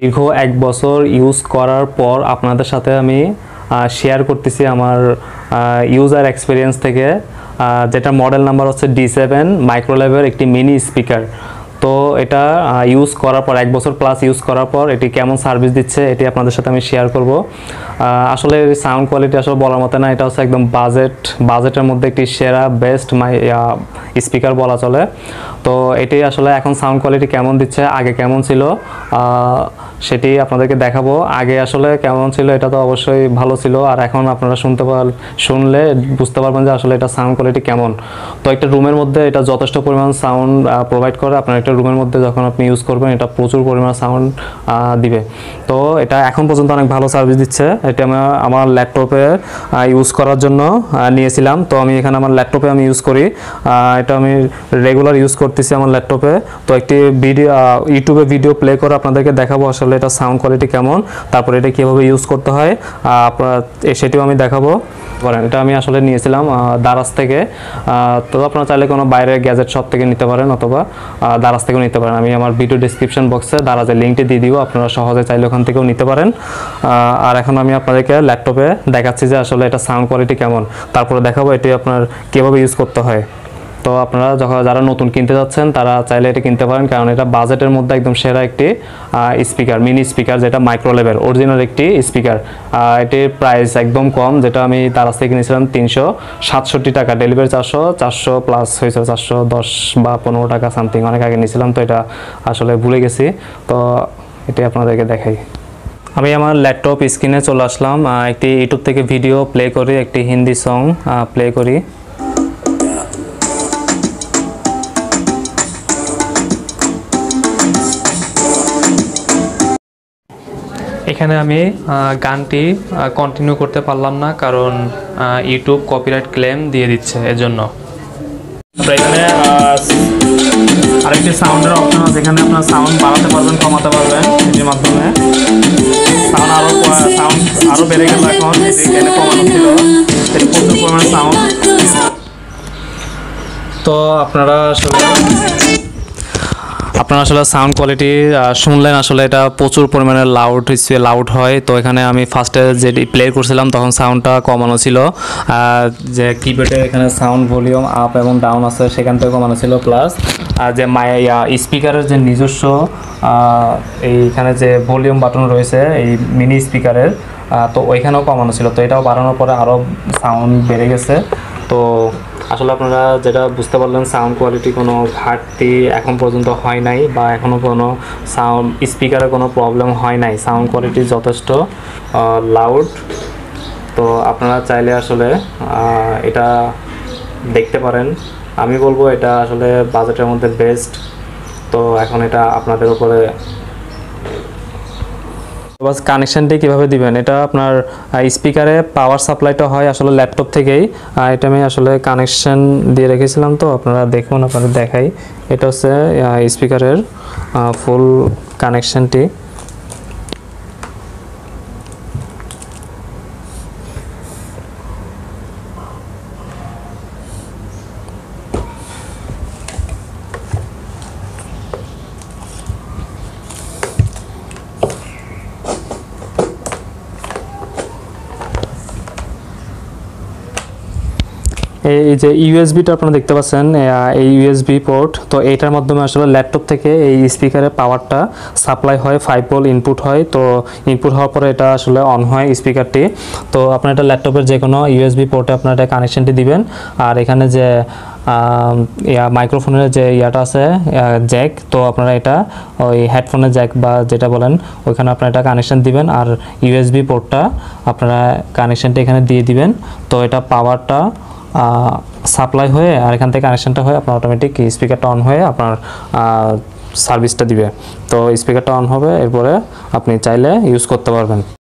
দীর্ঘ 1 বছর ইউজ করার পর আপনাদের সাথে আমি শেয়ার করতেছি আমার ইউজার এক্সপিরিয়েন্স থেকে, যেটা মডেল নাম্বার হচ্ছে D7 মাইক্রোলেভের একটি মিনি স্পিকার। তো এটা ইউজ করার পর 1 বছর প্লাস ইউজ করার পর এটি কেমন সার্ভিস দিচ্ছে এটি আপনাদের সাথে আমি শেয়ার করব। আসলে সাউন্ড কোয়ালিটি আসলে বলার মতো না, এটা হচ্ছে একদম বাজেটের মধ্যে একটি সেরা বেস্ট স্পিকার বলা চলে। তো এটি আসলে এখন সাউন্ড কোয়ালিটি কেমন দিচ্ছে, আগে কেমন ছিল সেটি আপনাদেরকে দেখাবো। আগে আসলে কেমন ছিল এটা তো অবশ্যই ভালো ছিল, আর এখন আপনারা শুনলে বুঝতে পারবেন যে আসলে এটা সাউন্ড কোয়ালিটি কেমন। তো একটা রুমের মধ্যে এটা যথেষ্ট পরিমাণ সাউন্ড প্রোভাইড করে। আপনার একটা রুমের মধ্যে যখন আপনি ইউজ করবেন এটা প্রচুর পরিমাণ সাউন্ড দিবে। তো এটা এখন পর্যন্ত অনেক ভালো সার্ভিস দিচ্ছে। এটা আমি আমার ল্যাপটপে ইউজ করার জন্য নিয়েছিলাম। তো আমি এখানে আমার ল্যাপটপে আমি ইউজ করি, এটা আমি রেগুলার ইউজ করতেছি আমার ল্যাপটপে। তো একটি ইউটিউবে ভিডিও প্লে করে আপনাদেরকে দেখাবো আসলে এটা সাউন্ড কোয়ালিটি কেমন, তারপরে এটা কীভাবে ইউজ করতে হয় সেটিও আমি দেখাবো। এটা আমি আসলে নিয়েছিলাম দারাজ থেকে। তো আপনারা চাইলে কোনো বাইরের গ্যাজেট শপ থেকে নিতে পারেন অথবা দারাজ থেকেও নিতে পারেন। আমি আমার ভিডিও ডেসক্রিপশন বক্সে দারাজের লিঙ্কটি দিয়ে দিব, আপনারা সহজে চাইলে ওখান থেকেও নিতে পারেন। আর এখন আমি আপনাদেরকে ল্যাপটপে দেখাচ্ছি যে আসলে এটা সাউন্ড কোয়ালিটি কেমন, তারপরে দেখাবো এটি আপনার কীভাবে ইউজ করতে হয়। তো আপনারা যারা নতুন কিনতে যাচ্ছেন তারা চাইলে এটা কিনতে পারেন, কারণ এটা বাজেটের মধ্যে একদম সেরা একটি স্পিকার, মিনি স্পিকার, যেটা মাইক্রোলেভের অরিজিনাল একটি স্পিকার। এটির প্রাইস একদম কম, যেটা আমি দারাজ থেকে কিনেছিলাম 367 টাকা, ডেলিভারি 400 প্লাস হয়েছে, 410 বা 15 টাকা সামথিং, অনেক আগে নিয়েছিলাম। তো এটা আসলে ভুলে গেছি, তো এটি আপনাদেরকে দেখাই। আমি আমার ল্যাপটপ স্ক্রিনে চলে আসলাম, একটি ইউটিউব থেকে ভিডিও প্লে করি, একটি হিন্দি সং প্লে করি। এখানে আমি গানটি কন্টিনিউ করতে পারলাম না, কারণ ইউটিউব কপিরাইট ক্লেম দিয়ে দিচ্ছে, এজন্য। এখানে আরেকটি সাউন্ডের অপশন আছে, যেখানে আপনার সাউন্ড বাড়াতে পারবেন, কমাতে পারবেন এটির মাধ্যমে। সাউন্ড আরও বেড়ে গেল, এখন এখানে কমানো ছিল, এটি প্রচুর পরিমাণে সাউন্ড। তো আপনারা আসলে সাউন্ড কোয়ালিটি শুনলেন, আসলে এটা প্রচুর পরিমাণে লাউড হয়। তো এখানে আমি ফার্স্টে যেটি প্লে করছিলাম তখন সাউন্ডটা কমানো ছিল, যে কিপ্যাডে এখানে সাউন্ড ভলিউম আপ এবং ডাউন আছে সেখান থেকে কমানো ছিল, প্লাস যে স্পিকারের যে নিজস্ব এইখানে যে ভলিউম বাটন রয়েছে এই মিনি স্পিকারের, তো ওইখানেও কমানো ছিল। তো এটাও বাড়ানোর পরে আরও সাউন্ড বেড়ে গেছে। তো আসলে আপনারা যেটা বুঝতে পারলেন, সাউন্ড কোয়ালিটি কোনো ঘাটতি এখন পর্যন্ত হয় নাই, বা এখনও কোনো স্পিকারে কোনো প্রবলেম হয় নাই। সাউন্ড কোয়ালিটি যথেষ্ট লাউড। তো আপনারা চাইলে আসলে এটা দেখতে পারেন। আমি বলবো এটা আসলে বাজেটের মধ্যে বেস্ট। তো এখন এটা আপনাদের উপরে। বাস কানেকশানটি কীভাবে দিবেন, এটা আপনার স্পিকারে পাওয়ার সাপ্লাইটা হয় আসলে ল্যাপটপ থেকেই। এটা আমি আসলে কানেকশান দিয়ে রেখেছিলাম, তো আপনারা দেখুন, আপনাদের দেখাই। এটা হচ্ছে স্পিকারের ফুল কানেকশানটি। এই যে ইউএসবিটা আপনারা দেখতে পাচ্ছেন, এই ইউএসবি পোর্ট, তো এটার মাধ্যমে আসলে ল্যাপটপ থেকে এই স্পিকারের পাওয়ারটা সাপ্লাই হয়, 5 ভোল্ট ইনপুট হয়। তো ইনপুট হওয়ার পরে এটা আসলে অন হয় স্পিকারটি। তো আপনার এটা ল্যাপটপের যে কোনো ইউএসবি পোর্টে আপনার এটা কানেকশানটি দিবেন। আর এখানে যে মাইক্রোফোনের যে ইয়াটা আছে জ্যাক, তো আপনারা এটা ওই হেডফোনের জ্যাক বা যেটা বলেন ওইখানে আপনারা এটা কানেকশান দিবেন, আর ইউএসবি পোর্টটা আপনারা কানেকশানটা এখানে দিয়ে দিবেন। তো এটা পাওয়ারটা সাপ্লাই হয়ে আর এখান থেকে কানেকশানটা হয়ে আপনার অটোমেটিক স্পিকারটা অন হয়ে আপনার সার্ভিসটা দিবে। তো স্পিকারটা অন হবে, এরপরে আপনি চাইলে ইউজ করতে পারবেন।